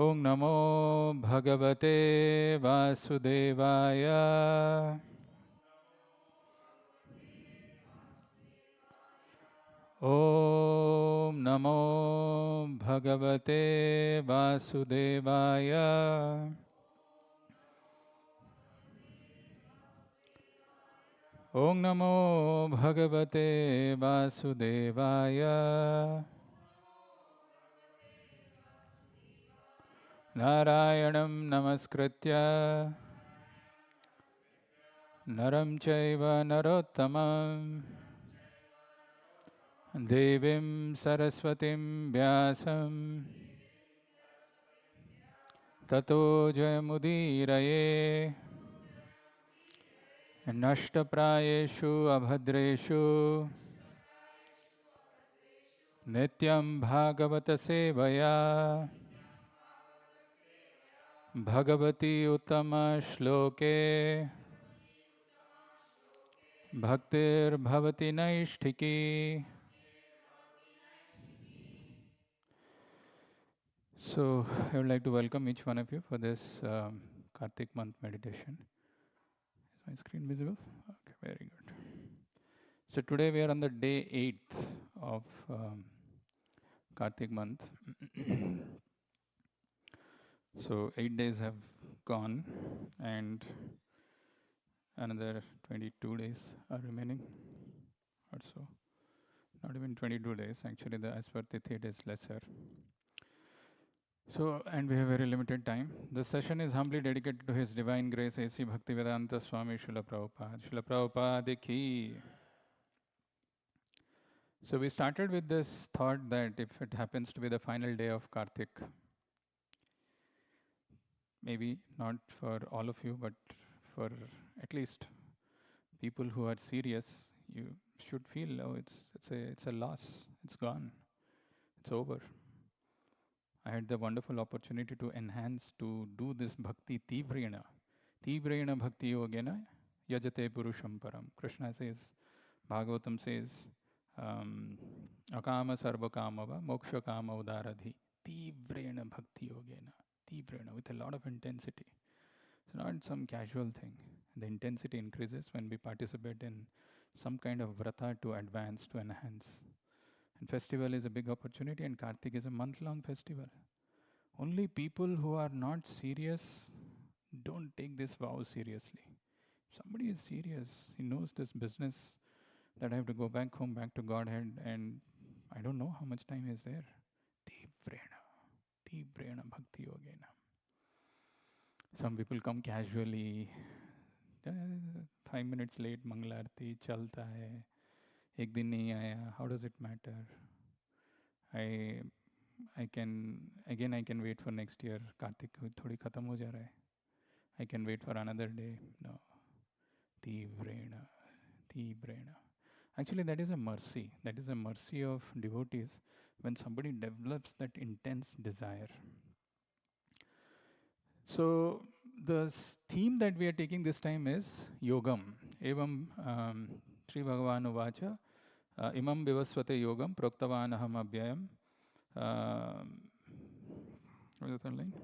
Om Namo Bhagavate Vasudevaya. Om Namo Bhagavate Vasudevaya. Om Namo Bhagavate Vasudevaya. Narayanam Namaskritya Naram Chaiva Narottamam Devim Saraswatim Vyasam Tato Jayamudiraye Nashtaprayeshu Abhadreshu Nityam Bhagavata Sevaya Bhagavati Uttama Shloke Bhaktir Bhavati Naishtiki. So, I would like to welcome each one of you for this Kartik month meditation. Is my screen visible? Okay, very good. So, today we are on the day 8th of Kartik month. So, 8 days have gone and another 22 days are remaining or so. Not even 22 days, actually, as per Tithi it is lesser. So, and we have very limited time. This session is humbly dedicated to His Divine Grace, A.C. Bhaktivedanta Swami Srila Prabhupada. Srila Prabhupada ki. So, we started with this thought that if it happens to be the final day of Kartik, maybe not for all of you, but for at least people who are serious, you should feel, oh, it's a loss, it's gone, it's over. I had the wonderful opportunity to enhance, to do this bhakti tivrena. Tivrena bhakti yogena yajate purusham param. Krishna says, Bhagavatam says, akama sarva kamava moksha kama udaradhi. Tivrena bhakti yogena. Tivrena, with a lot of intensity. It's not some casual thing. The intensity increases when we participate in some kind of vrata to advance, to enhance. And festival is a big opportunity, and Kartik is a month-long festival. Only people who are not serious don't take this vow seriously. Somebody is serious, he knows this business that I have to go back home, back to Godhead, and I don't know how much time is there. Tivrena bhakti yogena. Some people come casually, 5 minutes late, Manglarti, chalta hai. Ek din nahi aaya, how does it matter? I can wait for next year. Kartik thodi khatam ho ja raha hai. I can wait for another day. No. Tivrena. Actually, that is a mercy. That is a mercy of devotees when somebody develops that intense desire. So, the theme that we are taking this time is Yogam. Evam Sri Bhagavan Uvacha Imam Vivasvate Yogam Proktavan Aham Abhyayam. What is the third line?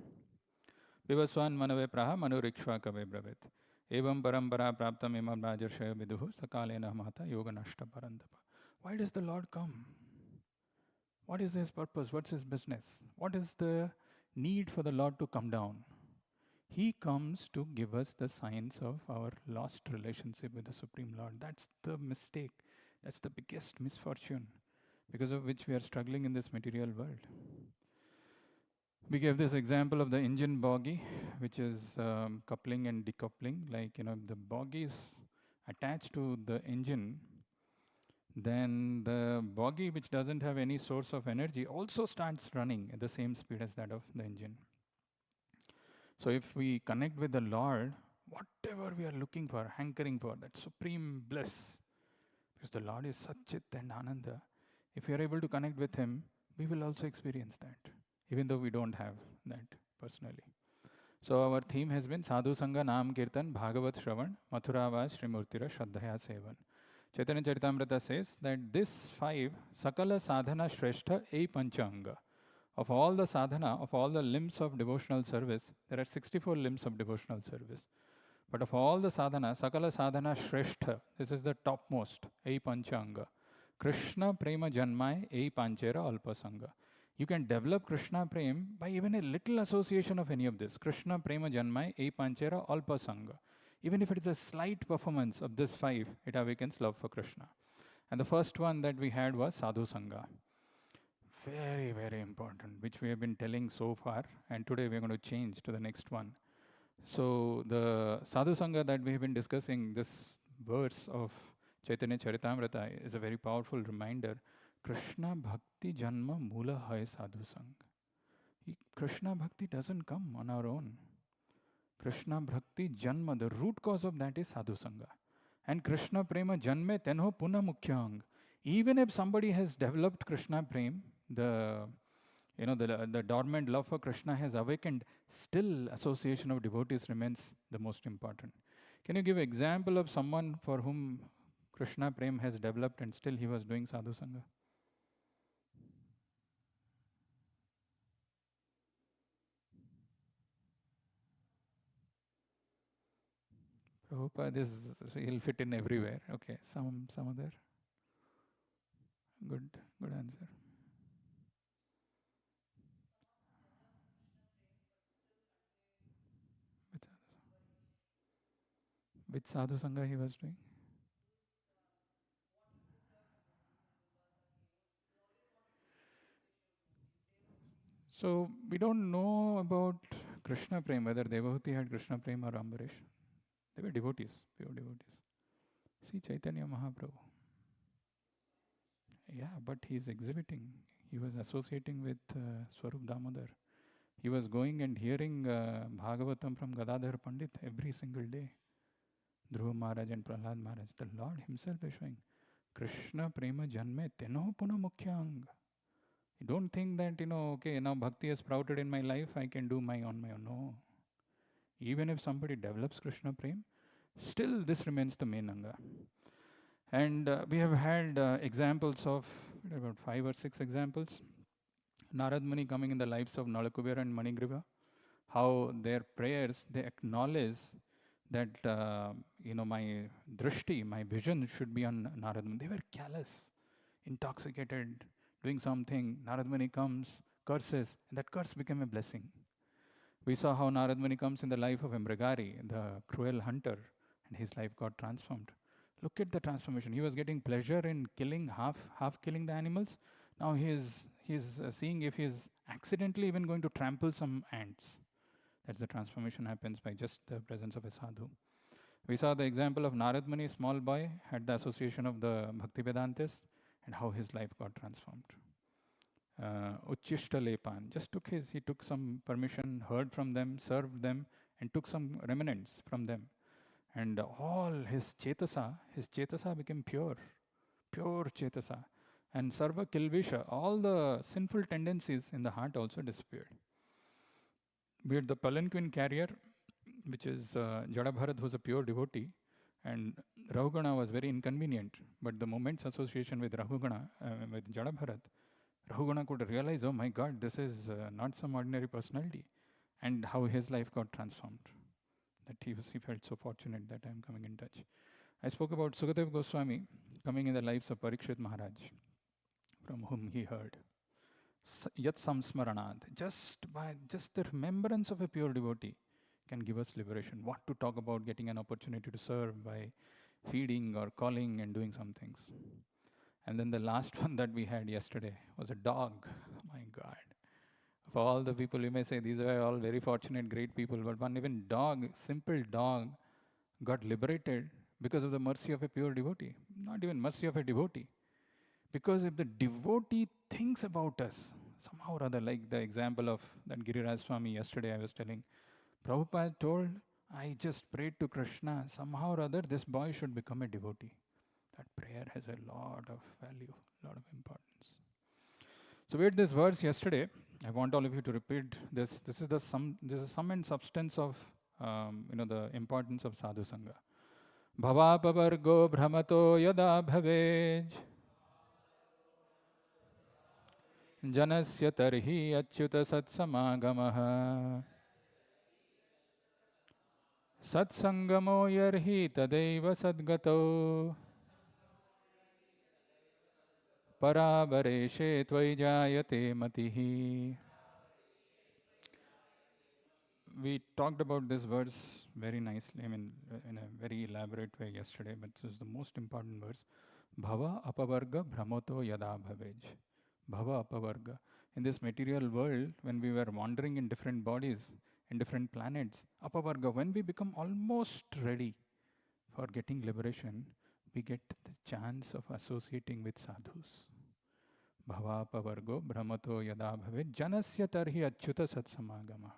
Vivaswan Manave Praha Manurikshva Kave Bravet. Evam Parampara Praptam Imam Rajarshaya Viduhu Sakalena Mata Yoga Nashta Parantapa. Why does the Lord come? What is his purpose? What's his business? What is the need for the Lord to come down? He comes to give us the signs of our lost relationship with the Supreme Lord. That's the mistake. That's the biggest misfortune because of which we are struggling in this material world. We gave this example of the engine bogie, which is coupling and decoupling. Like, the bogie is attached to the engine, then the bogie, which doesn't have any source of energy, also starts running at the same speed as that of the engine. So if we connect with the Lord, whatever we are looking for, hankering for, that supreme bliss, because the Lord is Satchit and Ananda, if we are able to connect with Him, we will also experience that, even though we don't have that personally. So our theme has been Sadhu Sangha Nam Kirtan Bhagavat Shravan Mathuravas Srimurtira Shraddhaya Sevan. Chaitanya Charitamrita says that this 5 Sakala Sadhana Shrestha E Panchanga. Of all the sadhana, of all the limbs of devotional service, there are 64 limbs of devotional service. But of all the sadhana, Sakala sadhana Shrestha, this is the topmost, Ei Panchanga. Krishna Prema Janmai Ei Panchera Alpasanga. You can develop Krishna Prem by even a little association of any of this. Krishna Prema Janmai Ei Panchera Alpasanga. Even if it is a slight performance of this 5, it awakens love for Krishna. And the first one that we had was Sadhu Sangha. Very, very important, which we have been telling so far. And today we are going to change to the next one. So the Sadhu Sangha that we have been discussing, this verse of Chaitanya Charitamrita is a very powerful reminder. Krishna Bhakti Janma Mula Hai Sadhu Sangha. Krishna Bhakti doesn't come on our own. Krishna Bhakti Janma, the root cause of that is Sadhu Sangha. And Krishna Prema Janme Tenho Puna Mukhyang. Even if somebody has developed Krishna Prem, the dormant love for Krishna has awakened, still association of devotees remains the most important. Can you give an example of someone for whom Krishna Prem has developed and still he was doing Sadhu Sangha? Prabhupada he'll fit in everywhere. Okay, some other. Good answer. Which Sadhu Sangha he was doing? So we don't know about Krishna Prem, whether Devahuti had Krishna Prem or Ambarish. They were devotees, pure devotees. See Chaitanya Mahaprabhu. Yeah, but he's exhibiting. He was associating with Swarup Damodar. He was going and hearing Bhagavatam from Gadadhar Pandit every single day. Dhruva Maharaj and Prahlad Maharaj. The Lord himself is showing Krishna Prema Janme Teno Puna Mukhyang. You don't think that, okay, now bhakti has sprouted in my life, I can do on my own. No. Even if somebody develops Krishna Prem, still this remains the main anga. And we have had examples of about 5 or 6 examples. Narad Muni coming in the lives of Nalakubera and Manigriva, how their prayers, they acknowledge that, my drishti, my vision should be on Narad Muni. They were callous, intoxicated, doing something. Narad Muni comes, curses, and that curse became a blessing. We saw how Narad Muni comes in the life of Mrigari, the cruel hunter, and his life got transformed. Look at the transformation. He was getting pleasure in killing, half killing the animals. Now he's seeing if he's accidentally even going to trample some ants. That's the transformation happens by just the presence of a sadhu. We saw the example of Narad Muni, small boy, had the association of the Bhakti Vedantists, and how his life got transformed. Uchishta Lepan, he took some permission, heard from them, served them, and took some remnants from them. And all his chetasa became pure chetasa. And sarva kilvisha, all the sinful tendencies in the heart also disappeared. We had the palanquin carrier, which is Jadabharat, who was a pure devotee, and Rahugana was very inconvenient. But the moment's association with Rahugana, with Jadabharat, Rahugana could realize, oh my God, this is not some ordinary personality, and how his life got transformed. That he felt so fortunate that I am coming in touch. I spoke about Sukadev Goswami coming in the lives of Parikshit Maharaj, from whom he heard. Yat samsmaranad, just the remembrance of a pure devotee can give us liberation. What to talk about getting an opportunity to serve by feeding or calling and doing some things. And then the last one that we had yesterday was a dog. My God. For all the people, you may say these are all very fortunate, great people, but one even dog, simple dog, got liberated because of the mercy of a pure devotee. Not even mercy of a devotee. Because if the devotee thinks about us, somehow or other, like the example of that Giriraj Swami yesterday I was telling, Prabhupada told, I just prayed to Krishna, somehow or other this boy should become a devotee. That prayer has a lot of value, a lot of importance. So we had this verse yesterday. I want all of you to repeat this. This is the sum and substance of the importance of sadhu sangha. Bhavapavargo brahmato yada bhavej Janasya tarhi achyuta satsamagamah. Satsangamo yarhi tadaiva sadgato. Paravareshe tvai matihi. We talked about this verse very nicely, in a very elaborate way yesterday, but this is the most important verse. Bhava apavarga brahmato yada bhavaj. Bhava apavarga. In this material world, when we were wandering in different bodies, in different planets, apavarga, when we become almost ready for getting liberation, we get the chance of associating with sadhus. Bhava apavargo brahmato yada bhavaj. Janasya tarhi achyuta satsamagama.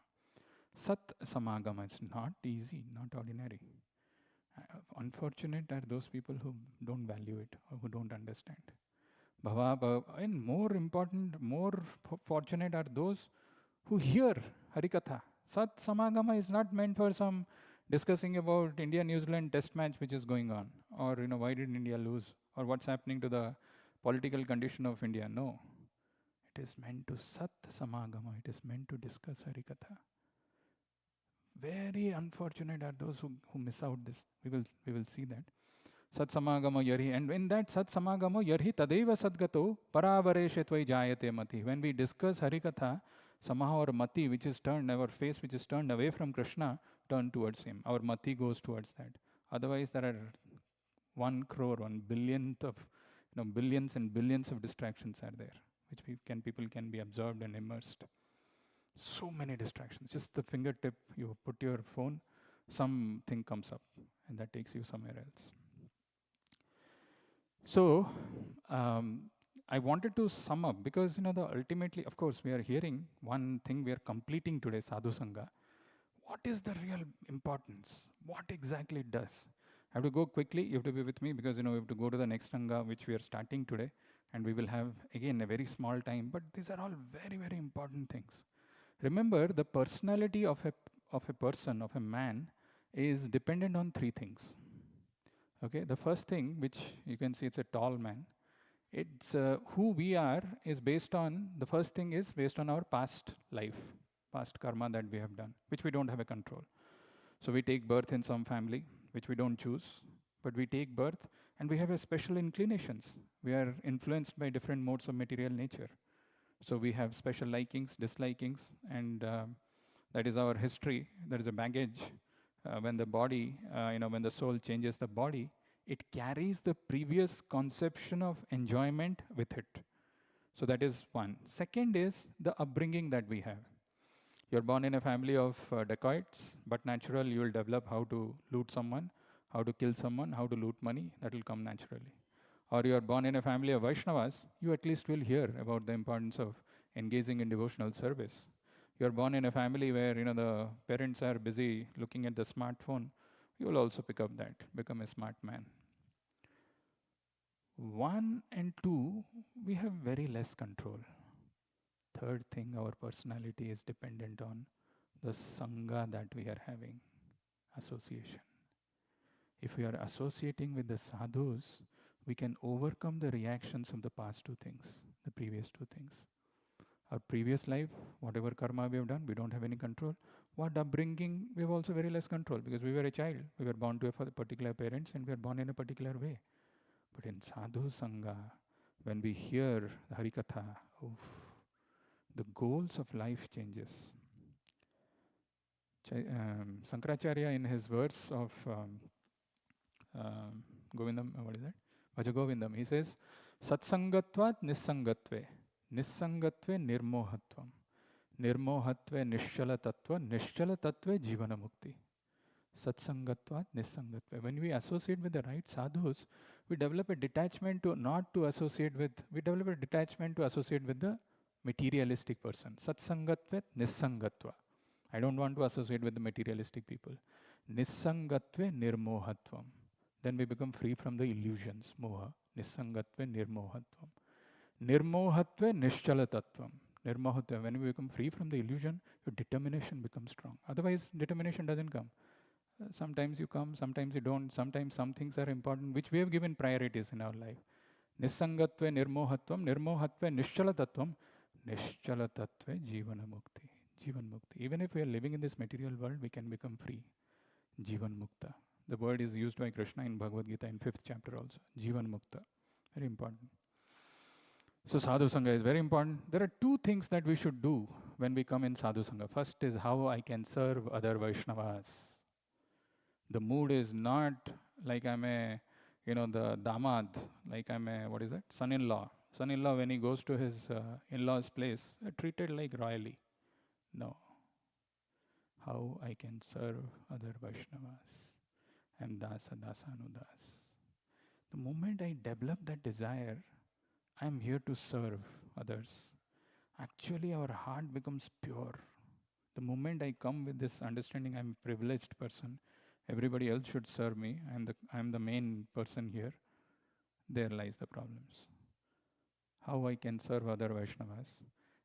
Sat samagama is not easy, not ordinary. Unfortunate are those people who don't value it or who don't understand. And more important, more fortunate are those who hear Harikatha. Sat Samagama is not meant for some discussing about India-New Zealand test match which is going on, or why did India lose, or what's happening to the political condition of India. No, it is meant to Sat Samagama. It is meant to discuss Harikatha. Very unfortunate are those who miss out this. We will see that. Sat samagamo yarhi. And in that Sat samagamo yarhi tadeva sadgato paravareshe tvai jayate mati. When we discuss Harikatha, somehow our mati, which is turned, our face which is turned away from Krishna, turn towards him. Our mati goes towards that. Otherwise, there are 1 crore, 1 billionth of, billions and billions of distractions are there, which people can be absorbed and immersed. So many distractions. Just the fingertip, you put your phone, something comes up, and that takes you somewhere else. So, I wanted to sum up because ultimately, of course, we are hearing one thing we are completing today, Sadhu Sangha. What is the real importance? What exactly it does? I have to go quickly. You have to be with me because we have to go to the next Sangha, which we are starting today, and we will have again a very small time. But these are all very, very important things. Remember, the personality of a person, of a man, is dependent on 3 things. Okay, the first thing, which you can see, it's a tall man. It's who we are is based on, the first thing is based on our past life, past karma that we have done, which we don't have a control. So we take birth in some family, which we don't choose, but we take birth and we have a special inclinations. We are influenced by different modes of material nature. So we have special likings, dislikings, and that is our history. There is a baggage. When the body, when the soul changes the body, it carries the previous conception of enjoyment with it. So that is one. Second is the upbringing that we have. You're born in a family of dacoits, but natural, you will develop how to loot someone, how to kill someone, how to loot money. That will come naturally. Or you are born in a family of Vaishnavas, you at least will hear about the importance of engaging in devotional service. You are born in a family where the parents are busy looking at the smartphone, you will also pick up that, become a smart man. 1 and 2, we have very less control. Third thing, our personality is dependent on the Sangha that we are having, association. If we are associating with the sadhus, we can overcome the reactions of the past 2 things, the previous 2 things. Our previous life, whatever karma we have done, we don't have any control. What upbringing, we have also very less control because we were a child. We were born to a particular parents and we are born in a particular way. But in Sadhu Sangha, when we hear Harikatha, the goals of life changes. Sankaracharya in his verse of Govindam, what is that? Vajagovindam, he says, Satsangatvat nissangatve, nissangatve nirmohatvam, nirmohatve nishchala tattve jivana mukti. Satsangatvat nissangatve. When we associate with the right sadhus, we develop a detachment to associate with the materialistic person. Satsangatve nissangatva. I don't want to associate with the materialistic people. Nissangatve nirmohatvam. Then we become free from the illusions, moha. Nissangatve nirmohatvam. Nirmohatve nischala tattvam. Nirmohatva. When we become free from the illusion, your determination becomes strong. Otherwise, determination doesn't come. Sometimes you come, sometimes you don't. Sometimes some things are important, which we have given priorities in our life. Nissangatve nirmohatvam, nirmohatve nischala tattvam. Nishchala tattve jivana mukti. Jivan mukti. Even if we are living in this material world, we can become free. Jivan mukta. The word is used by Krishna in Bhagavad Gita in 5th chapter also. Jivan mukta. Very important. So sadhu sangha is very important. There are two things that we should do when we come in sadhu sangha. First is how I can serve other Vaishnavas. The mood is not like I'm a, the damad, like I'm a, what is that? Son-in-law. Son-in-law, when he goes to his in-law's place, treated like royally. No. How I can serve other Vaishnavas. I'm Dasa, Dasa, Anudas. The moment I develop that desire, I'm here to serve others. Actually, our heart becomes pure. The moment I come with this understanding, I'm a privileged person, everybody else should serve me, I'm the main person here, there lies the problems. How I can serve other Vaishnavas.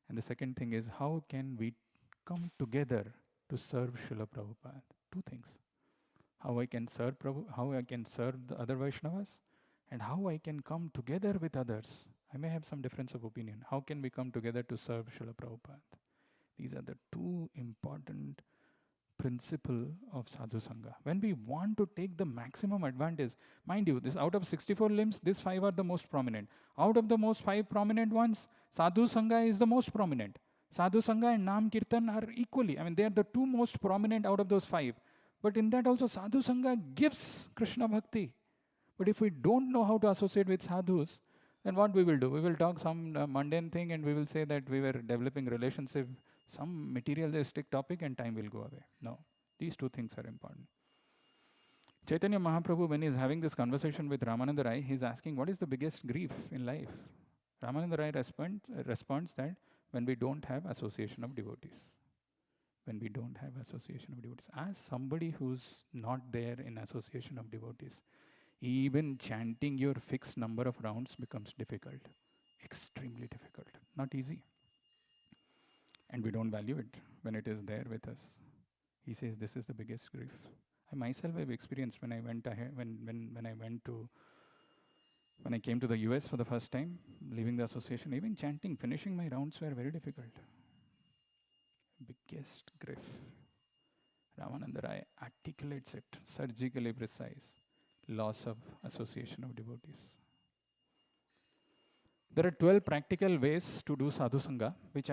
And the second thing is, how can we come together to serve Srila Prabhupada? Two things. How I can serve how I can serve the other Vaishnavas, and how I can come together with others. I may have some difference of opinion. How can we come together to serve Srila Prabhupada? These are the two important principles of sadhu sangha. When we want to take the maximum advantage, mind you, this out of 64 limbs, these 5 are the most prominent. Out of the most 5 prominent ones, sadhu sangha is the most prominent. Sadhu sangha and Nam Kirtan are equally, they are the 2 most prominent out of those 5. But in that also, sadhu sangha gives Krishna bhakti. But if we don't know how to associate with sadhus, then what we will do? We will talk some mundane thing and we will say that we were developing relationship, some materialistic topic, and time will go away. No, these two things are important. Chaitanya Mahaprabhu, when he is having this conversation with Ramananda Rai, he is asking, what is the biggest grief in life? Ramananda Rai responds that when we don't have association of devotees. When we don't have association of devotees. As somebody who's not there in association of devotees, even chanting your fixed number of rounds becomes difficult. Extremely difficult. Not easy. And we don't value it when it is there with us. He says this is the biggest grief. I myself have experienced when I went ahead, when I came to the US for the first time, leaving the association, even chanting, finishing my rounds were very difficult. Biggest grief. Ramananda Rai articulates it, surgically precise. Loss of association of devotees. There are 12 practical ways to do sadhu sangha, which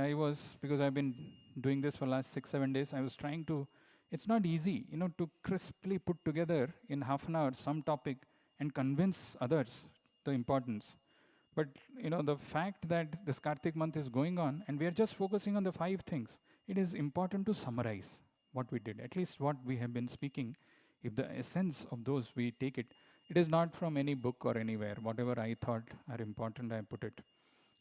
because I've been doing this for the last 6-7 days, I was trying to, it's not easy, to crisply put together in half an hour some topic and convince others the importance. But, the fact that this Kartik month is going on and we are just focusing on the 5 things, it is important to summarize what we did, at least what we have been speaking. If the essence of those we take it is not from any book or anywhere. Whatever I thought are important, I put it.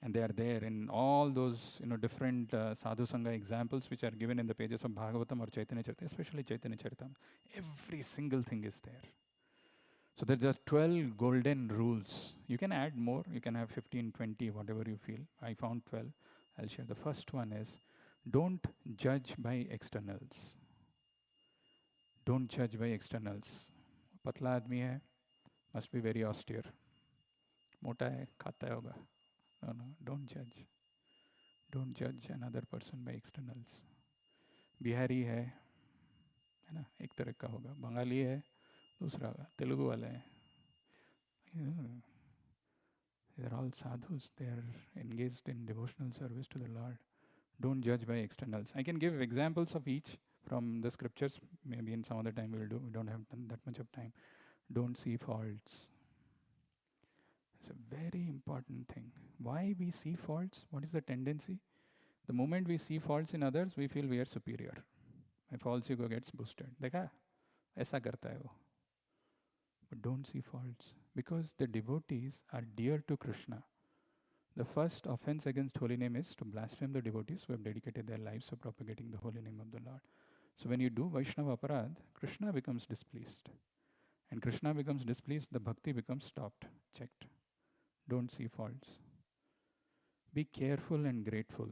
And they are there in all those different sadhu sangha examples which are given in the pages of Bhagavatam or Chaitanya Charitamrita, especially Chaitanya Charitamrita. Every single thing is there. So there are 12 golden rules. You can add more. You can have 15, 20, whatever you feel. I found 12. I'll share. The first one is, don't judge by externals. Don't judge by externals. पतला आदमी है, must be very austere. मोटा है, खाता है होगा. No, don't judge. Don't judge another person by externals. Bihari है ना, एक तरह का होगा. बंगाली है, दूसरा होगा. तेलुगु वाला है. They are all sadhus. They are engaged in devotional service to the Lord. Don't judge by externals. I can give examples of each from the scriptures. Maybe in some other time we will do. We don't have that much of time. Don't see faults. It's a very important thing. Why we see faults? What is the tendency? The moment we see faults in others, we feel we are superior. My false ego gets boosted. देखा? ऐसा करता है वो. But don't see faults. Because the devotees are dear to Krishna. The first offense against holy name is to blaspheme the devotees who have dedicated their lives for propagating the holy name of the Lord. So when you do Vaishnava Aparad, Krishna becomes displeased. And Krishna becomes displeased, the bhakti becomes stopped, checked. Don't see faults. Be careful and grateful.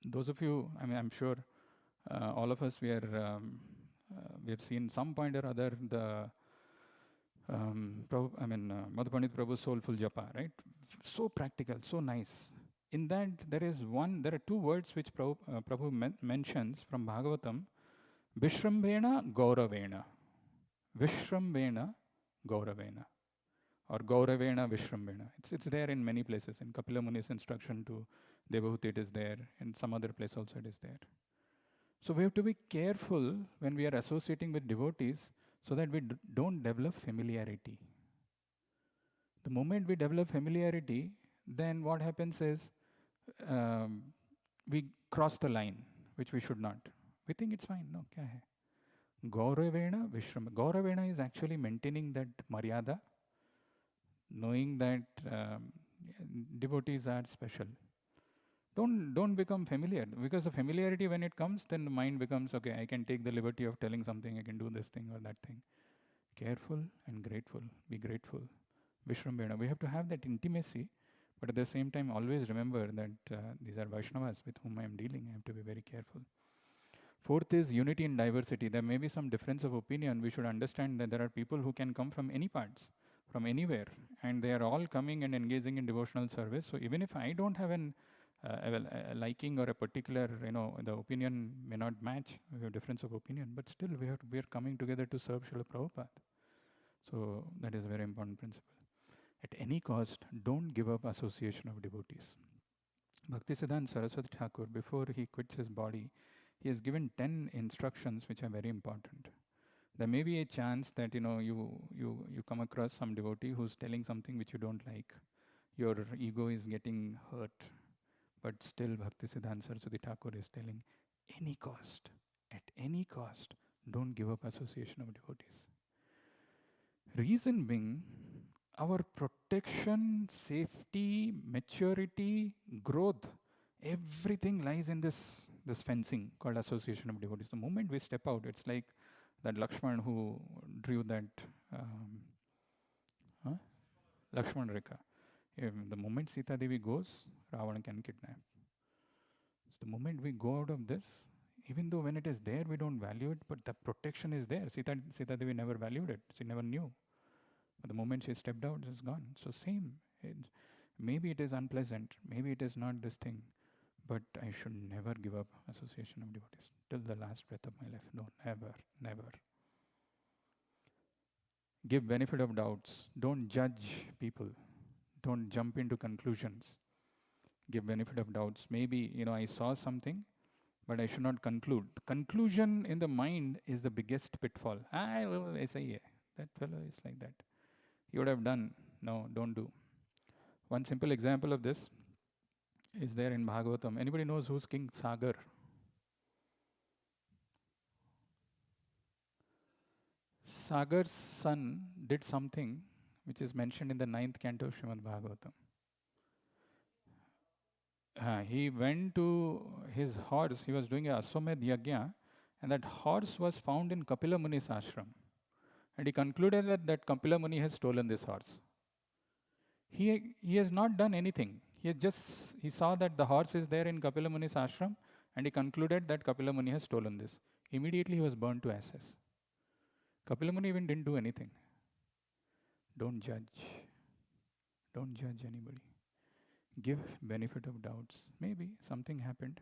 Those of you, I'm sure all of us, we have seen some point or other the Madhu Pandit Prabhu's Soulful Japa, right? So practical, so nice. in that there are two words which Prabhu mentions from Bhagavatam, Vishrambena Gauravena. Vishrambena Gauravena. Or Gauravena Vishrambena. It's there in many places. In Kapila Muni's instruction to Devahuti it is there. In some other place also it is there. So we have to be careful when we are associating with devotees so that we don't develop familiarity. The moment we develop familiarity, then what happens is we cross the line, which we should not. We think it's fine. No, kya hai? Gauravena Vishram. Gauravena is actually maintaining that maryada, knowing that devotees are special. Don't become familiar, because the familiarity, when it comes, then the mind becomes, okay, I can take the liberty of telling something, I can do this thing or that thing. Careful and grateful. Be grateful. Vishrambena. We have to have that intimacy, but at the same time always remember that these are Vaishnavas with whom I am dealing. I have to be very careful. Fourth is unity in diversity. There may be some difference of opinion. We should understand that there are people who can come from any parts, from anywhere, and they are all coming and engaging in devotional service. So even if I don't have a liking or a particular, the opinion may not match, we have difference of opinion, but still we are coming together to serve Srila Prabhupada. So that is a very important principle. At any cost, don't give up association of devotees. Bhaktisiddhanta Saraswati Thakur, before he quits his body, he has given 10 instructions which are very important. There may be a chance that you come across some devotee who's telling something which you don't like. Your ego is getting hurt. But still Bhaktisiddhanta Saraswati Thakur is telling, at any cost, don't give up association of devotees. Reason being, our protection, safety, maturity, growth, everything lies in this fencing called association of devotees. The moment we step out, it's like that Lakshman who drew that Lakshman Rekha. If the moment Sita Devi goes, Ravana can kidnap. So the moment we go out of this, even though when it is there we don't value it, but the protection is there. Sita Devi never valued it. She never knew. But the moment she stepped out, it's gone. So same. Maybe it is unpleasant. Maybe it is not this thing. But I should never give up association of devotees till the last breath of my life. No, never. Give benefit of doubts. Don't judge people. Don't jump into conclusions. Give benefit of doubts. Maybe, I saw something, but I should not conclude. The conclusion in the mind is the biggest pitfall. That fellow is like that. He would have done. No, don't do. One simple example of this is there in Bhagavatam. Anybody knows who's King Sagar? Sagar's son did something which is mentioned in the 9th canto of Srimad Bhagavatam. He went to his horse, he was doing a Aswamedh Yajna, and that horse was found in Kapila Muni's ashram. And he concluded that Kapila Muni has stolen this horse. He has not done anything. He saw that the horse is there in Kapila Muni's ashram, and he concluded that Kapila Muni has stolen this. Immediately he was burned to ashes. Kapila Muni even didn't do anything. Don't judge. Don't judge anybody. Give benefit of doubts. Maybe something happened.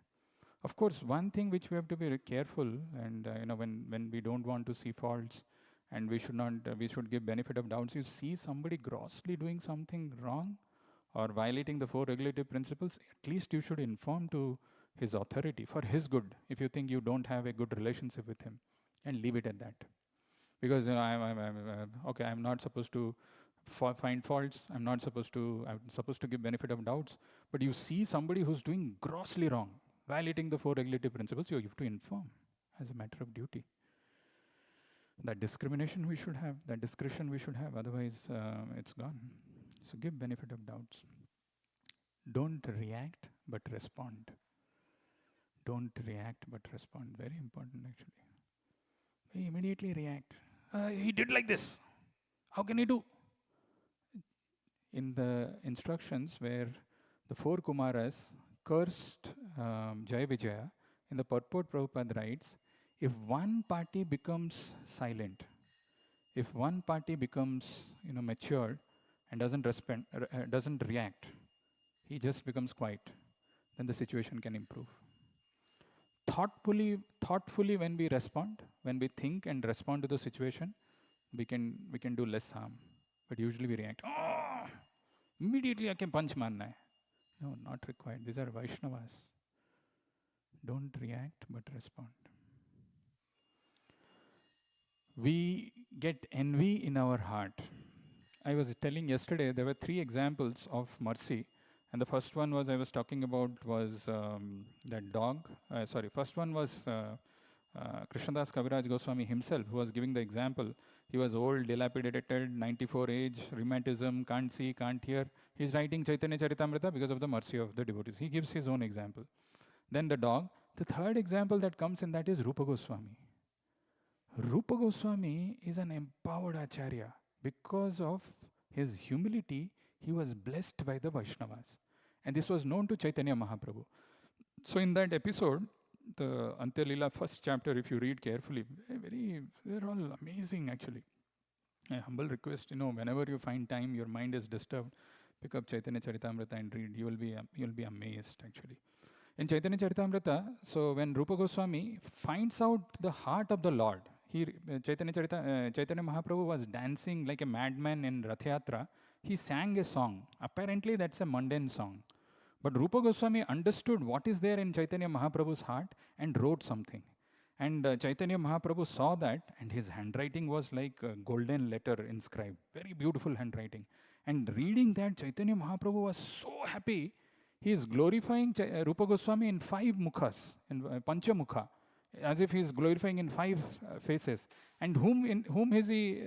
Of course, one thing which we have to be careful, and when we don't want to see faults, and we should give benefit of doubts. You see somebody grossly doing something wrong or violating the 4 regulative principles, at least you should inform to his authority for his good, if you think you don't have a good relationship with him, and leave it at that. Because I'm not supposed to find faults, I'm supposed to give benefit of doubts, but you see somebody who's doing grossly wrong, violating the 4 regulative principles, you have to inform as a matter of duty. That discrimination we should have, that discretion we should have, otherwise it's gone. So give benefit of doubts. Don't react, but respond. Don't react, but respond. Very important, actually. We immediately react. He did like this. How can he do? In the instructions where the 4 Kumaras cursed Jaya Vijaya, in the purport Prabhupada writes, if one party becomes silent, if one party becomes matured and doesn't react, he just becomes quiet. Then the situation can improve. Thoughtfully, when we respond, when we think and respond to the situation, we can do less harm. But usually we react. Oh, immediately I can punch marna hai. No, not required. These are Vaishnavas. Don't react, but respond. We get envy in our heart. I was telling yesterday there were three examples of mercy, and the first one was I was talking about was that dog. First one was Krishnadas Kaviraj Goswami himself, who was giving the example. He was old, dilapidated, 94 age, rheumatism, can't see, can't hear. He's writing Chaitanya Charitamrita because of the mercy of the devotees. He gives his own example. Then the dog. The third example that comes in that is Rupa Goswami. Rupa Goswami is an empowered Acharya. Because of his humility, he was blessed by the Vaishnavas. And this was known to Chaitanya Mahaprabhu. So in that episode, the Antyalila first chapter, if you read carefully, they're all amazing actually. A humble request, whenever you find time, your mind is disturbed, pick up Chaitanya Charitamrita and read. You'll be amazed actually. In Chaitanya Charitamrita, so when Rupa Goswami finds out the heart of the Lord, Chaitanya Mahaprabhu was dancing like a madman in Rath Yatra. He sang a song. Apparently, that's a mundane song. But Rupa Goswami understood what is there in Chaitanya Mahaprabhu's heart and wrote something. And Chaitanya Mahaprabhu saw that, and his handwriting was like a golden letter inscribed. Very beautiful handwriting. And reading that, Chaitanya Mahaprabhu was so happy. He is glorifying Rupa Goswami in 5 mukhas, in Panchamukha, as if he is glorifying in 5 faces. And whom is he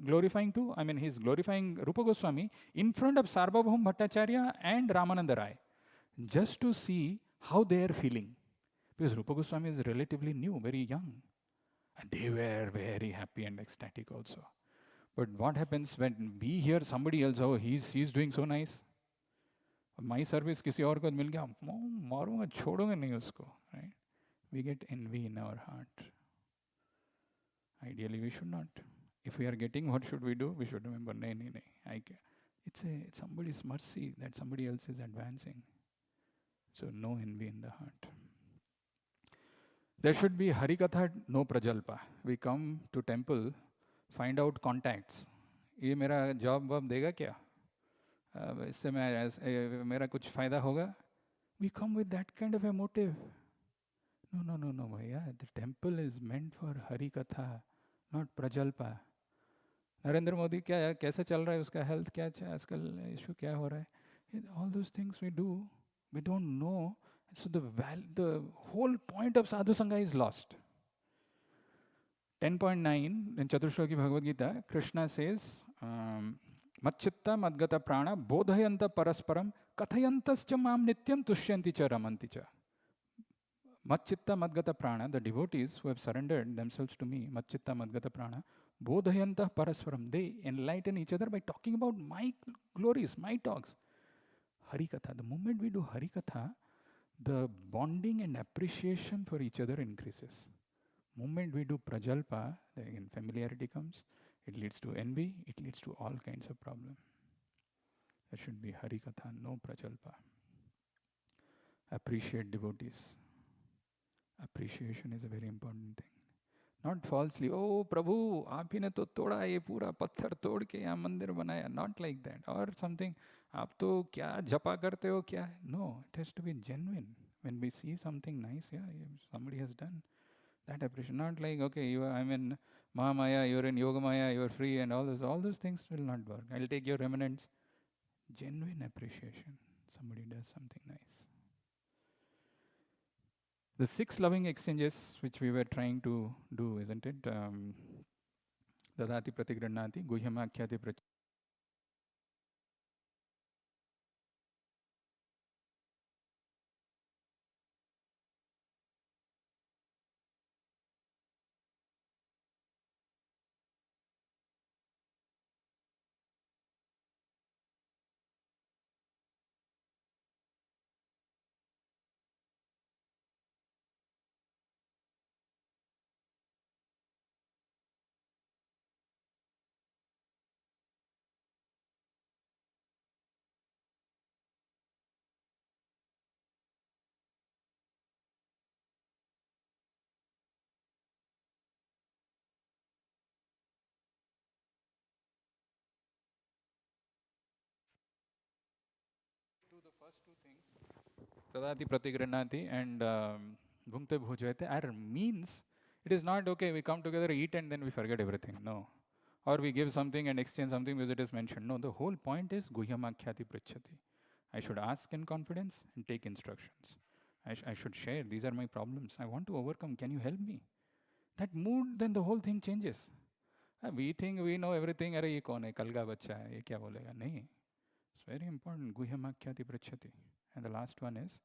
glorifying to? I mean, he is glorifying Rupa Goswami in front of Sarvabhaum Bhattacharya and Ramananda Rai, just to see how they are feeling. Because Rupa Goswami is relatively new, very young. And they were very happy and ecstatic also. But what happens when we hear somebody else, oh, he's doing so nice. My service किसी और को मिल गया, मारूंगा छोड़ूंगा नहीं उसको, right? We get envy in our heart. Ideally, we should not. If we are getting, what should we do? We should remember, it's somebody's mercy that somebody else is advancing. So no envy in the heart. There should be Harikatha, no Prajalpa. We come to temple, find out contacts. ये मेरा job Wahab देगा क्या? इससे मेरा कुछ फायदा होगा? We come with that kind of a motive. No, bhaiya. The temple is meant for Harikatha, not Prajalpa. Narendra Modi क्या कैसे चल रहा है, उसका हेल्थ क्या है, आजकल इशू क्या हो रहा है? All those things we do, we don't know. So the whole point of Sadhu Sangha is lost. 10.9 in Chaturshloki Bhagavad Gita, Krishna says, Matchitta Madgata Prana Bodhayanta Parasparam Kathayantascha Mam Nityam Tushyanti Cha Ramanti Cha. Matchitta Madgata Prana, the devotees who have surrendered themselves to me, Matchitta Madgata Prana, Bodhayanta Parasparam, they enlighten each other by talking about my glories, my talks. Harikatha, the moment we do Harikatha, the bonding and appreciation for each other increases. Moment we do Prajalpa, again familiarity comes, it leads to envy, it leads to all kinds of problems. There should be Harikatha, no Prajalpa. Appreciate devotees. Appreciation is a very important thing. Not falsely, oh Prabhu, आप ही ने तो तोड़ा ये पूरा पत्थर तोड़ के यहाँ मंदिर बनाया. Not like that. Or something, आप तो क्या जपा करते हो क्या? No, it has to be genuine. When we see something nice, somebody has done that appreciation. Not like, okay, I'm in Mahamaya, you're in Yogamaya, you're free, and all those things will not work. I'll take your remnants. Genuine appreciation. Somebody does something nice. The 6 loving exchanges which we were trying to do, isn't it? Dadati pratigranati, guhyamakyati prach. first two things, Tadati Pratigranati and Bhunkte Bhujayate, are means. It is not okay, we come together, eat, and then we forget everything. No. Or we give something and exchange something because it is mentioned. No, the whole point is Guhyamakhyati Prichati. I should ask in confidence and take instructions. I should share. These are my problems. I want to overcome. Can you help me? That mood, then the whole thing changes. We think we know everything. Arey ye kaun hai? Kalga bacha hai. Ye kya bolega? Nahi. It's very important. Guhyamakhyati Prichati. And the last one is,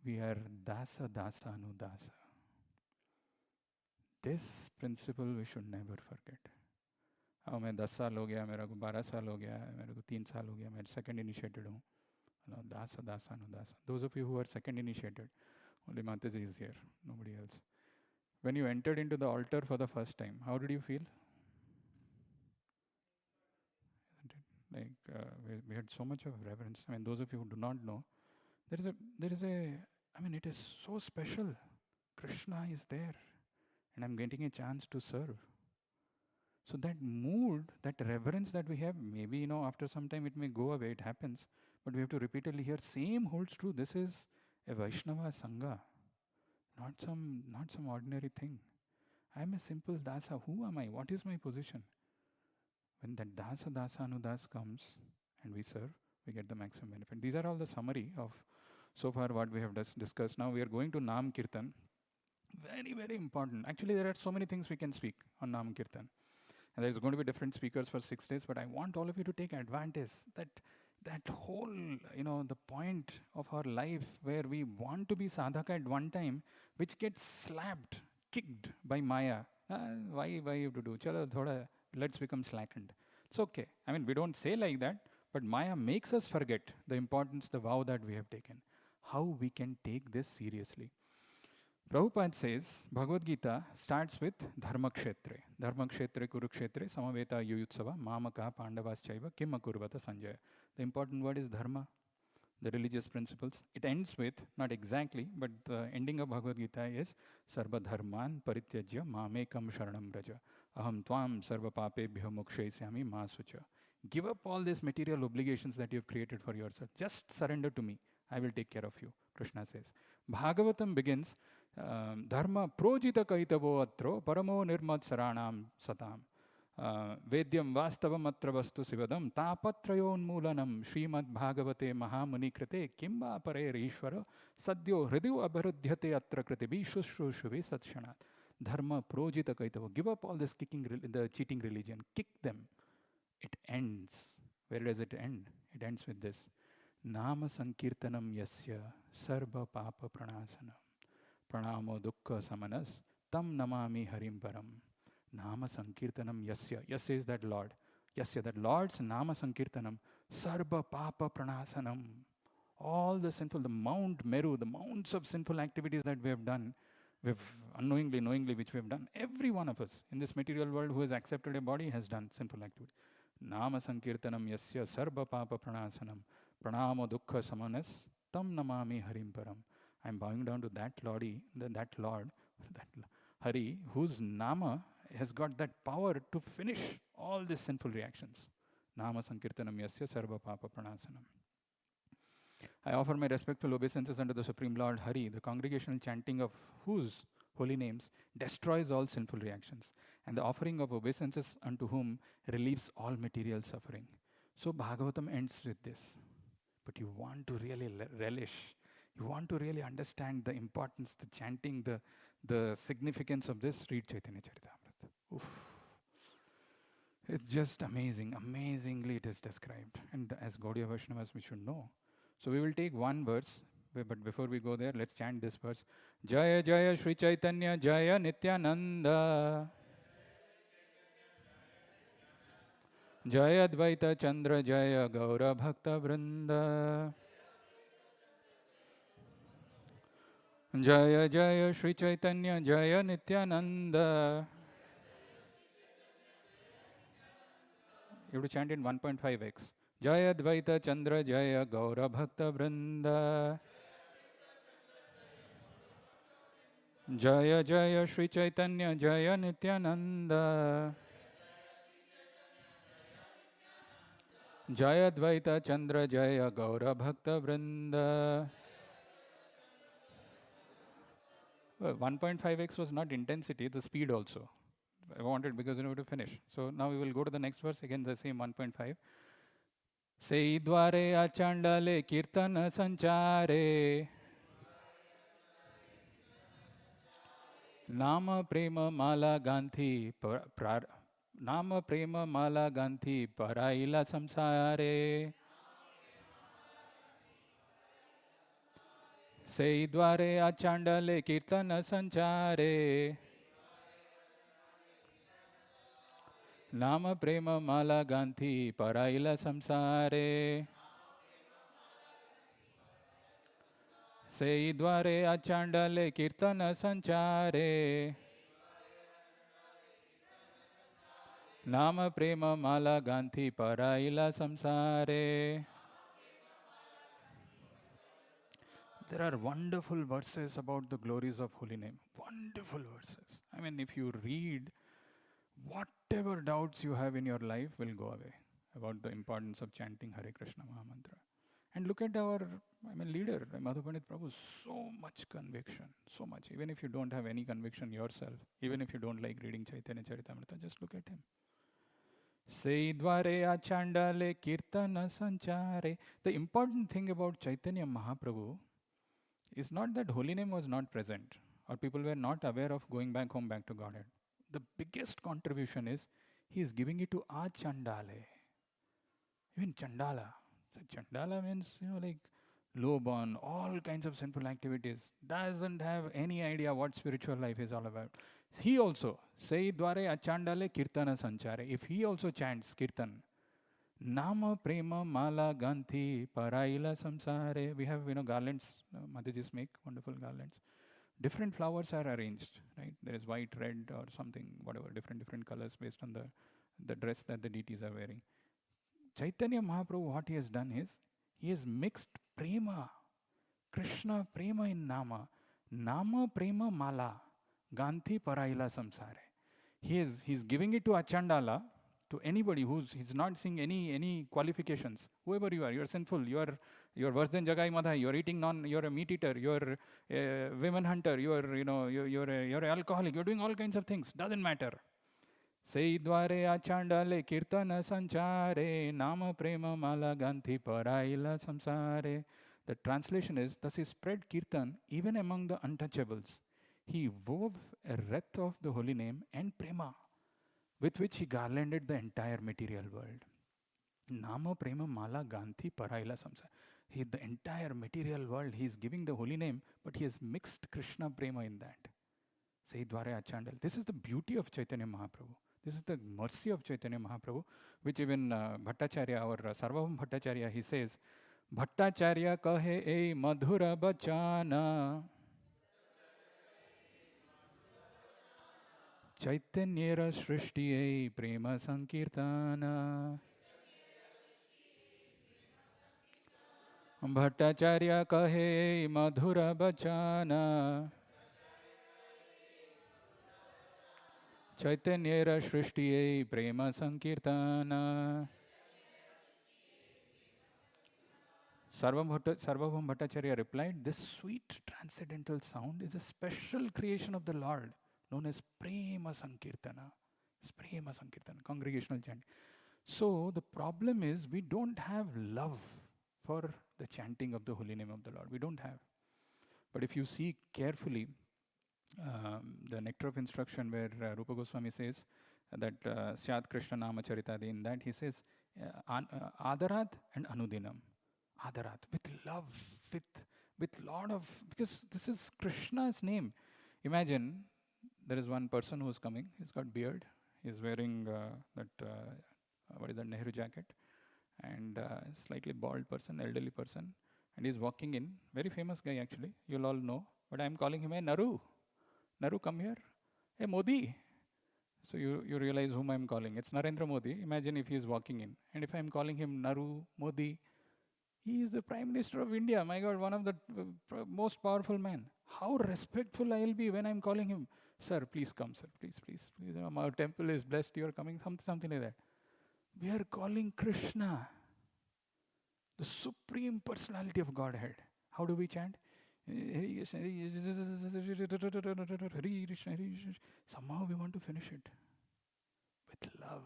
we are Dasa Dasa Anudasa. This principle we should never forget. अब मैं 10 साल हो गया, मेरे को 12 साल हो गया, मेरे को 3 साल हो गया, मैं second initiated हूँ. Dasa Dasa Anudasa. Those of you who are second initiated, only Mataji is here, nobody else. When you entered into the altar for the first time, how did you feel? Like we had so much of reverence. I mean, those of you who do not know, there is a. I mean, it is so special. Krishna is there, and I'm getting a chance to serve. So that mood, that reverence that we have, maybe after some time it may go away. It happens, but we have to repeatedly hear. Same holds true. This is a Vaishnava Sangha, not some ordinary thing. I am a simple Dasa. Who am I? What is my position? When that Dasa Dasa Anudas comes and we serve, we get the maximum benefit. These are all the summary of so far what we have discussed. Now we are going to Nam Kirtan. Very, very important. Actually, there are so many things we can speak on Nam Kirtan. And there's going to be different speakers for 6 days, but I want all of you to take advantage that whole, the point of our life where we want to be sadhaka at one time, which gets slapped, kicked by Maya. Why you have to do? Chalo, thoda, let's become slackened. It's okay. I mean, we don't say like that, but Maya makes us forget the importance, the vow that we have taken. How we can take this seriously. Prabhupada says, Bhagavad Gita starts with Dharmakshetre. Dharmakshetre Kurukshetre Samaveta Yuyutsava Mamaka Pandavaschaiva Kim Akurvata Sanjaya. The important word is dharma, the religious principles. It ends with, not exactly, but the ending of Bhagavad Gita is Sarva Dharman Parityajya Mamekam Sharanam Raja Aham Tvam Sarva Papebhyo Mokshaisyami Ma Sucha. Give up all these material obligations that you have created for yourself. Just surrender to me. I will take care of you, Krishna says. Bhagavatam begins, Dharma projita kaitavo atro paramo nirmat saranam satam. Vedyam vastavam atra vastu sivadam tapatrayon mulanam Srimad Bhagavate Mahamuni krite kimba pare ishvara sadyo hridyu abharudhyate atra kritibi shushrushvi satshanat. Dharma projita kaitavo. Give up all this the cheating religion. Kick them. It ends. Where does it end? It ends with this. Nama sankirtanam yasya sarva papa pranasanam pranamo dukkha samanas tam namami harim param. Nama sankirtanam yasya. Yasya is that Lord. Yasya, that Lord's nama sankirtanam sarva papa pranasanam. All the sinful, the Mount Meru, the mounts of sinful activities that we have done, we've unknowingly, knowingly, which we have done. Every one of us in this material world who has accepted a body has done sinful activity. Nama sankirtanam yasya sarva papa pranasanam pranamo dukkha samanas tam namami harim param. I'm bowing down to that Lord, that Hari, whose nama has got that power to finish all these sinful reactions. Nama sankirtanam yasya sarva papa pranasanam. I offer my respectful obeisances unto the Supreme Lord Hari, the congregational chanting of whose holy names destroys all sinful reactions, and the offering of obeisances unto whom relieves all material suffering. So Bhagavatam ends with this. But you want to really relish, you want to really understand the importance, the chanting, the significance of this, read Chaitanya Charitamrita. Oof. It's just amazing. Amazingly it is described. And as Gaudiya Vaishnavas, we should know. So we will take one verse, but before we go there, let's chant this verse. Jaya Jaya Shri Chaitanya Jaya Nityananda Jaya Dvaita Chandra Jaya Gaura Bhakta Vrinda Jaya Jaya Shri Chaitanya Jaya Nityananda. You have to chant in 1.5x. Jaya Dvaita Chandra Jaya Gaura Bhakta Vrinda Jaya Jaya Shri Chaitanya Jaya Nityananda Jaya Dvaita Chandra Jaya Gaura Bhakta Vrinda. 1.5x was not intensity, the speed also. I wanted because to finish. So now we will go to the next verse, again the same 1.5. Sei dware achandale kirtan sanchare. Nama prema mala ganthi Nama prema mala ganthi paraila samsare. Sei dware achandale kirtan sanchare. Nama prema mala ganthi paraila samsare. Sei dware achandale kirtan sanchare. Nama prema mala ganthi paraila samsare. There are wonderful verses about the glories of holy name. Wonderful verses. I mean, if you read, whatever doubts you have in your life will go away about the importance of chanting Hare Krishna Mahamantra. And look at our leader, Madhu Pandit Prabhu, so much conviction, so much. Even if you don't have any conviction yourself, even if you don't like reading Chaitanya Charitamrita, just look at him. Sei dware achandale kirtana sanchare. The important thing about Chaitanya Mahaprabhu is not that holy name was not present or people were not aware of going back home, back to Godhead. The biggest contribution is he is giving it to achandale. Even Chandala. So Chandala means, like low born, all kinds of sinful activities, doesn't have any idea what spiritual life is all about. He also, Sei dware achandale kirtana sanchare. If he also chants kirtan, Nama prema mala ganthi paraila samsare. We have, garlands, Madhijis make wonderful garlands. Different flowers are arranged, right? There is white, red or something, whatever, different colors based on the dress that the deities are wearing. Chaitanya Mahaprabhu, what he has done is, he has mixed prema, Krishna prema in Nama, Nama prema mala, Ganthi paraila samsare. He's giving it to Achandala, to anybody he's not seeing any qualifications. Whoever you are, you're sinful, you're worse than Jagai Madhai, you're eating you're a meat eater, you're a women hunter, you're an alcoholic, you're doing all kinds of things, doesn't matter. Sei dware achandale kirtana sanchare, nama prema mala ganthi paraila samsare. The translation is, thus he spread kirtan even among the untouchables. He wove a wreath of the holy name and prema, with which he garlanded the entire material world. Nama prema mala ganthi paraila samsara. The entire material world, he is giving the holy name, but he has mixed Krishna prema in that. Sei dware achandal. This is the beauty of Chaitanya Mahaprabhu. This is the mercy of Chaitanya Mahaprabhu, which even Bhattacharya, our Sarvabhauma Bhattacharya, he says, Bhattacharya kahe ei madhura bachana, Chaitanyera srishti ei prema sankirtana. Bhattacharya kahe ei madhura bachana, Chaitanyera srishti ei prema sankirtana. Sarvabhauma Bhattacharya replied, this sweet transcendental sound is a special creation of the Lord, known as Prema Sankirtana. It's Prema Sankirtana, congregational chanting. So the problem is we don't have love for the chanting of the holy name of the Lord. We don't have. But if you see carefully, the Nectar of Instruction where Rupa Goswami says that Syat Krishna Nama Charitadi, in that he says Adarat and Anudinam. Adarat, with love, with lot of, because this is Krishna's name. Imagine there is one person who is coming, he's got beard, he's wearing what is that, Nehru jacket, and slightly bald person, elderly person, and he's walking in, very famous guy actually, you'll all know, but I'm calling him a Naru. Naru, come here. Hey, Modi. So you realize whom I'm calling. It's Narendra Modi. Imagine if he's walking in, and if I'm calling him Naru, Modi, he is the Prime Minister of India. My God, one of the most powerful men. How respectful I'll be when I'm calling him, sir, please come, sir, please. Our temple is blessed, you're coming, something like that. We are calling Krishna. the supreme personality of Godhead. How do we chant? Hare Krishna, Hare Krishna, Hare Krishna. Somehow we want to finish it with love,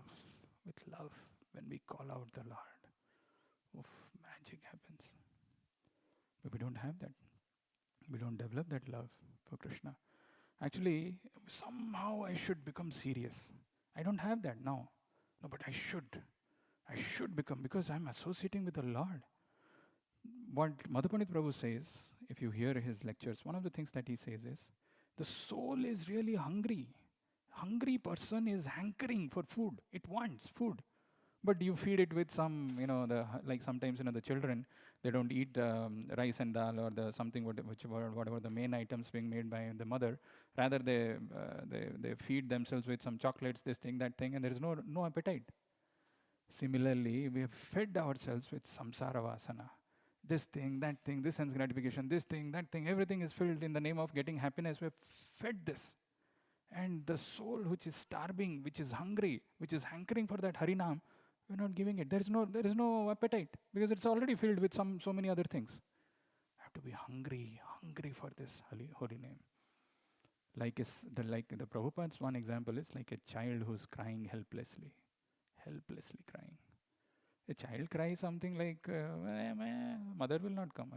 with love. When we call out the Lord, oof, magic happens. But we don't have that. We don't develop that love for Krishna. Actually, somehow I should become serious. I don't have that now. No, but I should. I should become, because I'm associating with the Lord. What Madhupandit Prabhu says, if you hear his lectures, one of the things that he says is, the soul is really hungry. Hungry person is hankering for food. It wants food. But you feed it with some, like sometimes, the children, they don't eat rice and dal or the something, whatever the main items being made by the mother. Rather, they feed themselves with some chocolates, this thing, that thing, and there is no appetite. Similarly, we have fed ourselves with samsara vasana. This thing, that thing, this sense gratification, this thing, that thing, everything is filled in the name of getting happiness. We have fed this. And the soul which is starving, which is hungry, which is hankering for that Harinam, we're not giving it. There is no appetite, because it's already filled with so many other things. I have to be hungry for this holy name. Like the Prabhupada's one example is like a child who's crying helplessly crying. A child cries something like, mother will not come.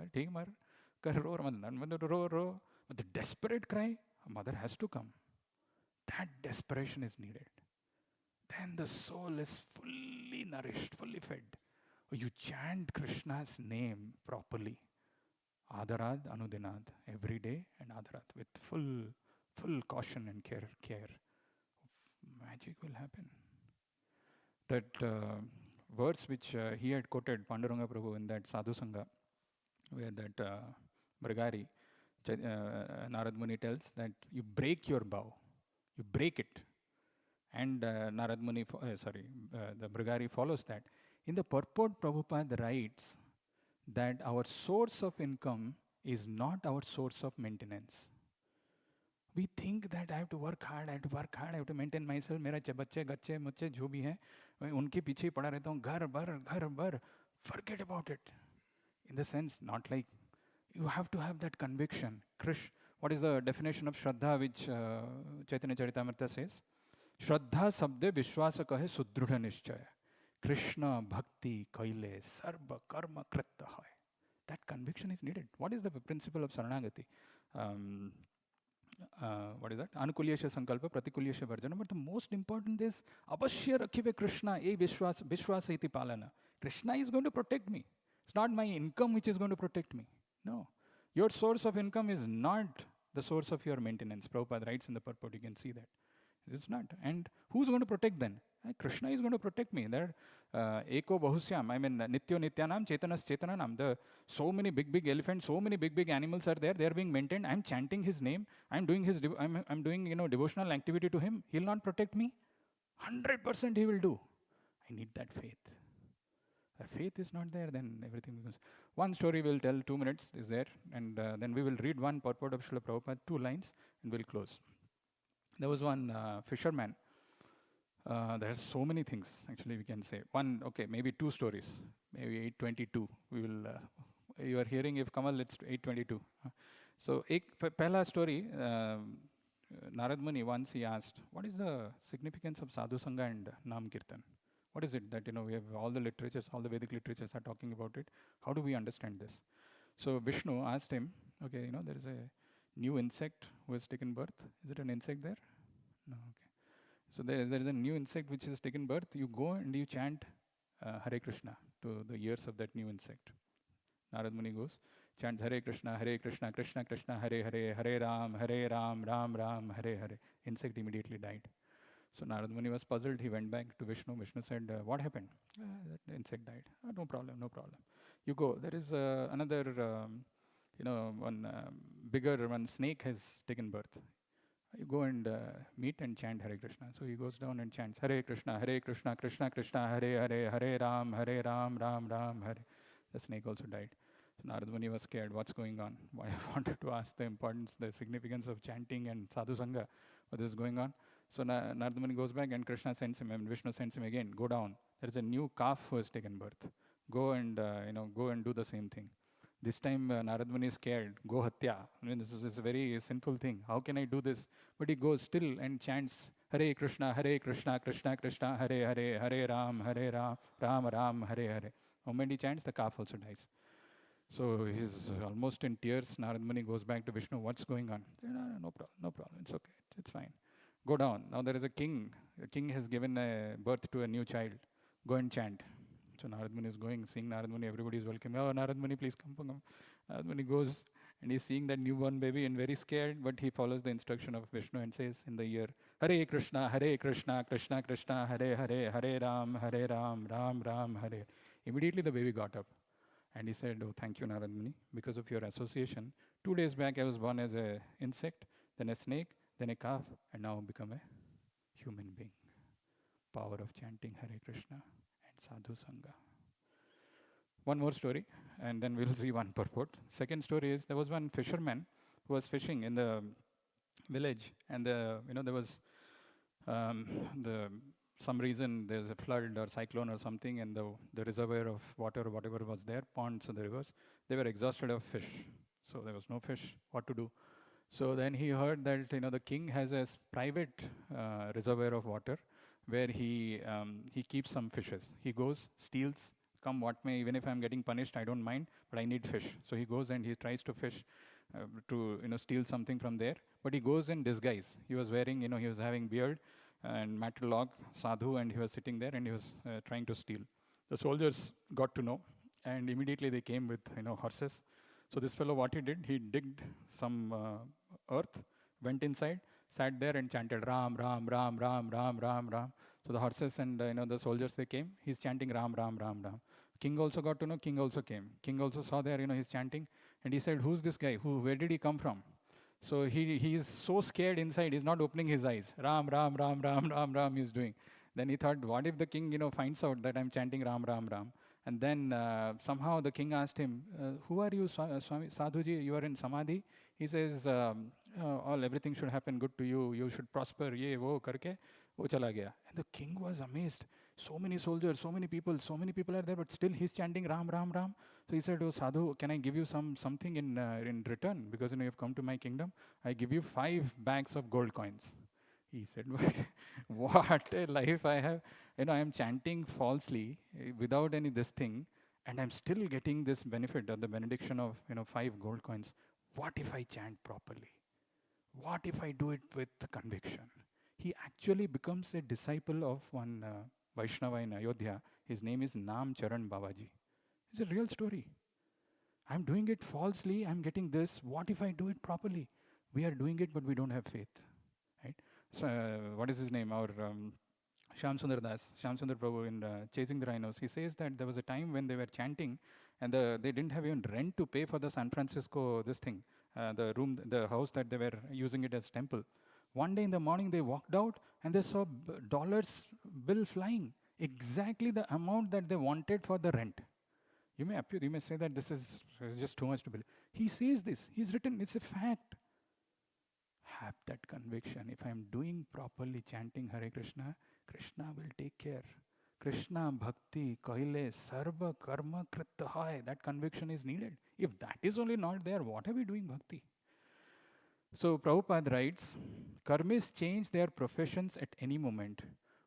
Row. But the desperate cry, mother has to come. That desperation is needed. Then the soul is fully nourished, fully fed. You chant Krishna's name properly. Adarad, Anudinad, every day, and Adarad with full caution and care. Magic will happen. That verse which he had quoted, Panduranga Prabhu, in that Sadhu Sangha, where that Brigari, Narad Muni tells that you break your bow, you break it. And Narad Muni, the Brigari follows that. In the purport, Prabhupada writes that our source of income is not our source of maintenance. We think that I have to work hard, I have to maintain myself. मेरा बच्चे गच्चे मुच्चे जो भी हैं, उनके पीछे पड़ा रहता हूँ. घर भर. Forget about it. In the sense, not like you have to have that conviction. What is the definition of Shraddha, which Chaitanya Charitamrita says? Shraddha sabde vishwasa kahe sudruda nishchaya. Krishna bhakti kaile sarva karma kritta hai. That conviction is needed. What is the principle of Saranagati? What is that? Anukulyasya sankalpa, pratikulyasya varjana. But the most important is avashya rakhive Krishna e vishwasa iti palana. Krishna is going to protect me. It's not my income which is going to protect me. No. Your source of income is not the source of your maintenance. Prabhupada writes in the purport, you can see that. It's not. And who's going to protect then? Krishna is going to protect me. There, eko bahusyam, nityo nityanam, chetanas chetananam. So many big elephants, so many big animals are there. They are being maintained. I'm chanting his name. I'm doing I'm doing devotional activity to him. He'll not protect me. 100% he will do. I need that faith. If faith is not there, then everything becomes. One story we'll tell, 2 minutes is there, and then we will read one purport of Srila Prabhupada, 2 lines, and we'll close. There was one fisherman. There are so many things, actually, we can say. Maybe 2 stories. Maybe 822. We will. You are hearing, if Kamal, it's 822. So, pehla story, Narad Muni once he asked, what is the significance of Sadhu Sangha and Nam Kirtan? What is it that, we have all the literatures, all the Vedic literatures are talking about it. How do we understand this? So Vishnu asked him, there is a new insect who has taken birth. Is it an insect there? No, okay. So there is a new insect which has taken birth. You go and you chant Hare Krishna to the ears of that new insect. Narad Muni goes, chants Hare Krishna, Krishna Krishna, Hare Hare, Hare Ram, Ram Ram, Hare Hare. Insect immediately died. So Narad Muni was puzzled. He went back to Vishnu. Vishnu said, what happened? That insect died. No problem. You go. There is another, one snake has taken birth. You go and meet and chant Hare Krishna. So he goes down and chants Hare Krishna, Krishna Krishna, Hare Hare, Hare Ram, Ram Ram, Hare. The snake also died. So Narad Muni was scared. What's going on? I wanted to ask the importance, the significance of chanting and Sadhu Sangha. What is going on? So Narad Muni goes back and Krishna sends him, and Vishnu sends him again. Go down. There is a new calf who has taken birth. go and go and do the same thing. This time Narad Muni is scared, go hatya. I mean, this is a very sinful thing. How can I do this? But he goes still and chants Hare Krishna, Krishna Krishna, Hare Hare, Hare Ram, Ram Ram, Hare Hare. The moment he chants, the calf also dies. So he's almost in tears. Narad Muni goes back to Vishnu. What's going on? No problem, no problem. It's okay, it's fine. Go down. Now there is a king. The king has given birth to a new child. Go and chant. So Narad Muni is going, seeing Narad Muni, everybody is welcoming. Oh, Narad Muni, please come. Narad Muni goes and he's seeing that newborn baby and very scared, but he follows the instruction of Vishnu and says in the ear, Hare Krishna, Krishna Krishna, Hare Hare, Hare Ram, Ram Ram, Hare. Immediately the baby got up and he said, oh, thank you, Narad Muni, because of your association. 2 days back I was born as an insect, then a snake, then a calf, and now become a human being. Power of chanting Hare Krishna and Sadhu Sangha. One more story, and then we'll see one purport. Second story is, there was one fisherman who was fishing in the village, and there was some reason there's a flood or cyclone or something, and the reservoir of water or whatever was there, ponds or the rivers, they were exhausted of fish. So there was no fish, what to do? So then he heard that the king has a private reservoir of water where he keeps some fishes. He goes, steals, come what may, even if I'm getting punished, I don't mind, but I need fish. So he goes and he tries to fish to steal something from there, but he goes in disguise. He was wearing, he was having beard and metal log, sadhu, and he was sitting there and he was trying to steal. The soldiers got to know, and immediately they came with horses. So this fellow, what he did, he digged some earth, went inside, sat there and chanted Ram, Ram, Ram, Ram, Ram, Ram, Ram. So the horses and the soldiers, they came. He's chanting Ram, Ram, Ram, Ram. King also got to know. King also came. King also saw there, he's chanting, and he said, "Who's this guy? Where did he come from?" So he is so scared inside. He's not opening his eyes. Ram, Ram, Ram, Ram, Ram, Ram. He's doing. Then he thought, what if the king, finds out that I'm chanting Ram, Ram, Ram? And then somehow the king asked him, who are you, Swami Sadhuji? You are in Samadhi? He says, everything should happen good to you. You should prosper. Ye, wo, karke, wo chala gaya. And the king was amazed. So many soldiers, so many people are there, but still he's chanting Ram, Ram, Ram. So he said, oh, Sadhu, can I give you something in return? Because you have come to my kingdom. I give you 5 bags of gold coins. He said, what a life I have. I am chanting falsely without any this thing, and I'm still getting this benefit of the benediction of 5 gold coins. What if I chant properly? What if I do it with conviction? He actually becomes a disciple of one Vaishnava in Ayodhya. His name is Nam Charan Babaji. It's a real story. I'm doing it falsely, I'm getting this. What if I do it properly? We are doing it, but we don't have faith. Right? So, what is his name? Our Shyam Sundar Das, Shyam Sundar Prabhu in Chasing the Rhinos, he says that there was a time when they were chanting and they didn't have even rent to pay for the San Francisco, the house that they were using it as temple. One day in the morning they walked out and they saw dollars bill flying, exactly the amount that they wanted for the rent. You may say that this is just too much to believe. He says this, he's written, it's a fact. Have that conviction. If I am doing properly chanting Hare Krishna, Krishna will take care. Krishna bhakti kaile sarva karma kritta hai. That conviction is needed. If that is only not there, what are we doing bhakti? So Prabhupada writes, karmis change their professions at any moment,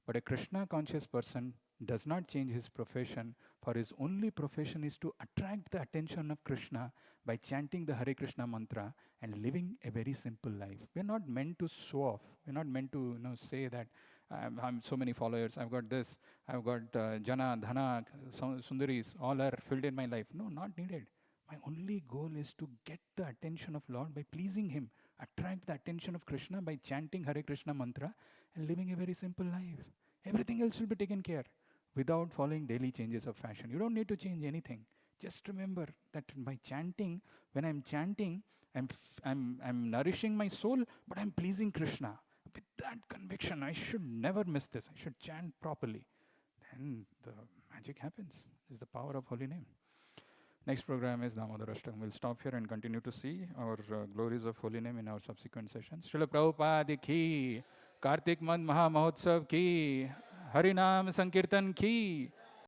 but a Krishna conscious person does not change his profession, for his only profession is to attract the attention of Krishna by chanting the Hare Krishna mantra and living a very simple life. We are not meant to show off. We are not meant to say that I'm so many followers, I've got this, I've got Jana, Dhana, Sundaris, all are filled in my life. No, not needed. My only goal is to get the attention of Lord by pleasing Him, attract the attention of Krishna by chanting Hare Krishna mantra and living a very simple life. Everything else will be taken care without following daily changes of fashion. You don't need to change anything. Just remember that by chanting, when I'm chanting, I'm nourishing my soul, but I'm pleasing Krishna. With that conviction, I should never miss this. I should chant properly. Then the magic happens. It's the power of holy name. Next program is Damodar Ashtakam. We'll stop here and continue to see our glories of holy name in our subsequent sessions. Srila Prabhupada ki, Kartik Maha Mahotsav ki, Harinam Sankirtan ki.